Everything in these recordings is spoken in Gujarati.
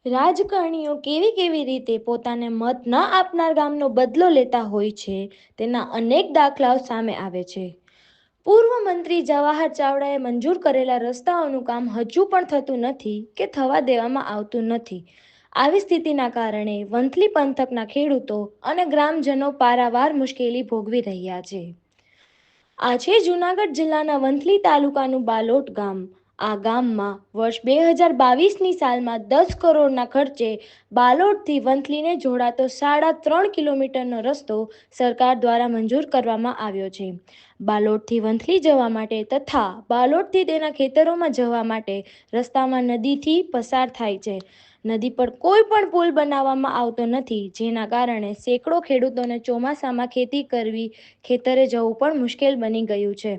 રાજકારણીઓ કેવી કેવી રીતે પોતાને મત ન આપનાર ગામનો બદલો લેતા હોય છે તેના અનેક દાખલાઓ સામે આવે છે। પૂર્વ મંત્રી જવાહર ચાવડાએ મંજૂર કરેલા રસ્તાઓનું કામ હજુ પણ થતું નથી કે થવા દેવામાં આવતું નથી। આવી સ્થિતિના કારણે વંથલી પંથકના ખેડૂતો અને ગ્રામજનો પારાવાર મુશ્કેલી ભોગવી રહ્યા છે। આજે જૂનાગઢ જિલ્લાના વંથલી તાલુકાનું બાલોટ ગામ। આ ગામમાં વર્ષ 2022ની સાલમાં 10 કરોડના ખર્ચે બાલોટથી વંથલીને જોડાતો 3.5 કિલોમીટરનો રસ્તો સરકાર દ્વારા મંજૂર કરવામાં આવ્યો છે। બાલોટથી વંથલી જવા માટે તથા બાલોટથી તેના ખેતરોમાં જવા માટે રસ્તામાં નદીથી પસાર થાય છે। નદી પર કોઈ પણ પુલ બનાવવામાં આવતો નથી, જેના કારણે સેંકડો ખેડૂતોને ચોમાસામાં ખેતી કરવી, ખેતરે જવું પણ મુશ્કેલ બની ગયું છે।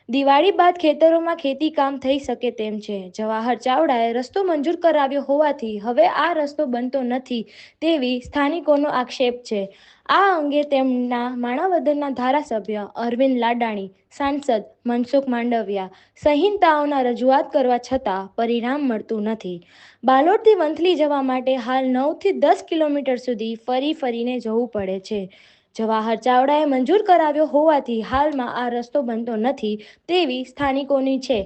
દિવાળી બાદ ખેતરોમાં ખેતી કામ થઈ શકે તેમ છે। જવાહર ચાવડાએ રસ્તો મંજૂર કરાવ્યો હોવાથી હવે આ રસ્તો બનતો નથી તેવી સ્થાનિકોનો આક્ષેપ છે। આ અંગે તેમના માણાવદરના ધારાસભ્ય અરવિંદ લાડાણી, સાંસદ મનસુખ માંડવિયા સહિતનાઓને રજૂઆત કરવા છતાં પરિણામ મળતું નથી। બાલોટથી વંથલી જવા માટે હાલ 9 થી 10 કિલોમીટર સુધી ફરીને જવું પડે છે। જવાહર ચાવડાએ મંજૂર કરાવ્યો હોવાથી હાલમાં આ રસ્તો બનતો નથી તેવી સ્થાનિકોની છે।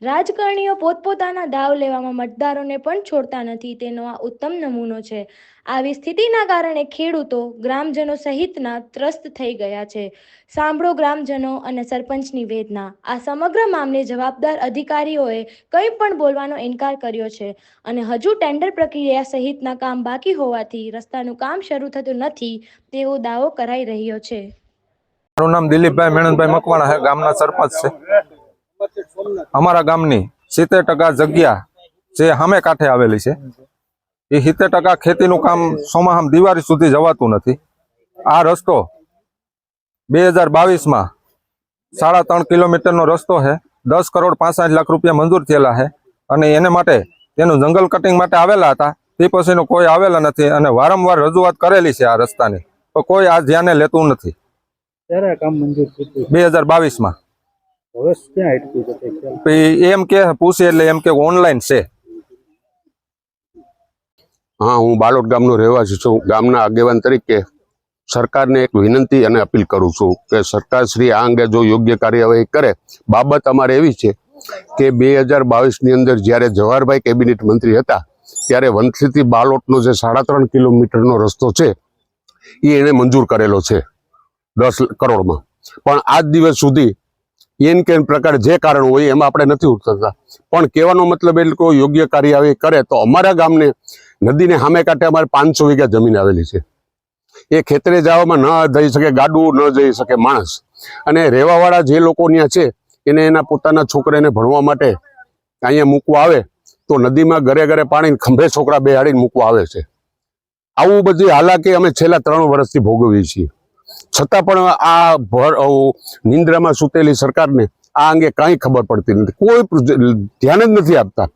રાજકારણીઓ પોતપોતાના દાવ લેવામાં મતદારોને પણ છોડતા નથી તેનો આ ઉત્તમ નમૂનો છે। આવી સ્થિતિના કારણે ખેડૂતો, ગ્રામજનો સહિતના ત્રસ્ત થઈ ગયા છે। સાંભળો ગ્રામજનો અને સરપંચની વેદના। આ સમગ્ર મામલે જવાબદાર અધિકારીઓએ કંઈ પણ બોલવાનો ઇનકાર કર્યો છે અને હજુ ટેન્ડર પ્રક્રિયા સહિતના કામ બાકી હોવાથી રસ્તાનું કામ શરૂ થતું નથી તેવો દાવો કરાઈ રહ્યો છે। મારું નામ દિલીપભાઈ મેણનભાઈ મકવાણા છે, ગામના સરપંચ છે। અમારા ગામની 70% જગ્યા જે સામે કાંઠે આવેલી છે એ 70% ખેતીનું કામ સોમાહામ દિવાળી સુધી જવાતું નથી। આ રસ્તો 2022માં 3.5 કિલોમીટરનો રસ્તો છે। 10 કરોડ 65 લાખ રૂપિયા મંજૂર થયેલા છે અને એને માટે તેનું જંગલ કટિંગ માટે આવેલા હતા, તે પછીનું કોઈ આવેલા નથી અને વારંવાર રજૂઆત કરેલી છે આ રસ્તાની, તો કોઈ આ ધ્યાને લેતું નથી। 2022માં એમ કે પૂછે એટલે એમ કે ઓનલાઈન છે। હા, હું બાલોટ ગામનો રહેવાસી છું। ગામના આગેવાન તરીકે સરકારને એક વિનંતી અને અપીલ કરું છું કે સરકાર શ્રી આ અંગે જો યોગ્ય કાર્યવાહી કરે। બાબત અમારે એવી છે કે 2022ની અંદર જ્યારે જવાહરભાઈ કેબિનેટ મંત્રી હતા ત્યારે વંથલીથી બાલોટનો જે 3.5 કિલોમીટરનો રસ્તો છે એ એને મંજૂર કરેલો છે 10 કરોડમાં, પણ આજ દિવસ સુધી એન કે પ્રકાર જે કારણ હોય એમાં આપણે નથી ઉતરતા। પણ કહેવાનો મતલબ એ લોકો યોગ્ય કાર્યવાહી કરે તો અમારા ગામને નદીને સામે કાંઠે અમારે 500 વીઘા જમીન આવેલી છે, એ ખેતરે જવામાં ન જઈ શકે, ગાડું ન જઈ શકે માણસ, અને રહેવાવાળા જે લોકો ત્યાં છે એને એના પોતાના છોકરાને ભણવા માટે અહીંયા મૂકવા આવે તો નદીમાં ઘરે ઘરે પાણી ખંભે છોકરા બેહાડીને મૂકવા આવે છે। આવું બધી હાલાકી અમે છેલ્લા 3 વર્ષથી ભોગવીએ છીએ, છતાં પણ આ નિંદ્રામાં સૂતેલી સરકારને આ અંગે કાંઈ ખબર પડતી નથી, કોઈ ધ્યાન જ નથી આપતા।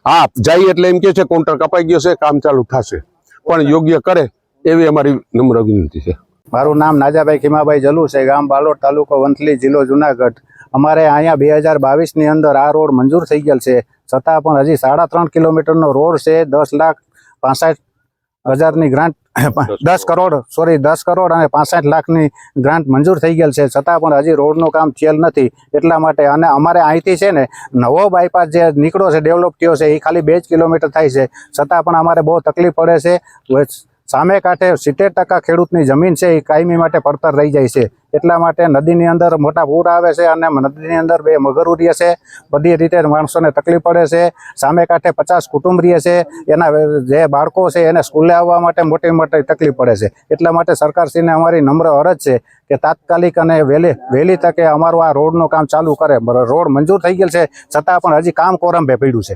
હા, જાય એટલે એમ કે છે કોન્ટ્રાક્ટ કપાઈ ગયો છે, કામ ચાલુ થશે, પણ યોગ્ય કરે એવી અમારી નમ્ર વિનંતી છે। મારું નામ નાજાભાઈ ખીમાભાઈ જલુ છે, ગામ બાલોટ, તાલુકો વંથલી, જિલ્લો જુનાગઢ। અમારે અહીંયા 2022ની અંદર આ રોડ મંજૂર થઈ ગયેલ છે, છતાં પણ હજી 3.5 કિલોમીટરનો રોડ છે। 10,65,000ની ગ્રાન્ટ 10 કરોડ અને 65 લાખની ગ્રાન્ટ મંજૂર થઈ ગયેલ છે, છતાં પણ હજી રોડનું કામ થયેલ નથી। એટલા માટે અને અમારે અહીંથી છે ને નવો બાયપાસ જે નીકળ્યો છે, ડેવલપ થયો છે, એ ખાલી 2 જ કિલોમીટર થાય છે, છતાં પણ અમારે બહુ તકલીફ પડે છે। સામે કાંઠે 70% ખેડૂતની જમીન છે એ કાયમી માટે પડતર રહી જાય છે। એટલા માટે નદીની અંદર મોટા પૂર આવે છે અને નદીની અંદર 2 મગરો રહે છે, બધી રીતે માણસોને તકલીફ પડે છે। સામે કાંઠે 50 કુટુંબ રહે છે, એના જે બાળકો છે એને સ્કૂલે આવવા માટે મોટી તકલીફ પડે છે। એટલા માટે સરકારશ્રીને અમારી નમ્ર અરજ છે કે તાત્કાલિક અને વહેલી તકે અમારું આ રોડનું કામ ચાલુ કરે। રોડ મંજૂર થઈ ગયેલ છે, છતાં પણ હજી કામ કોરંભે પડ્યું છે।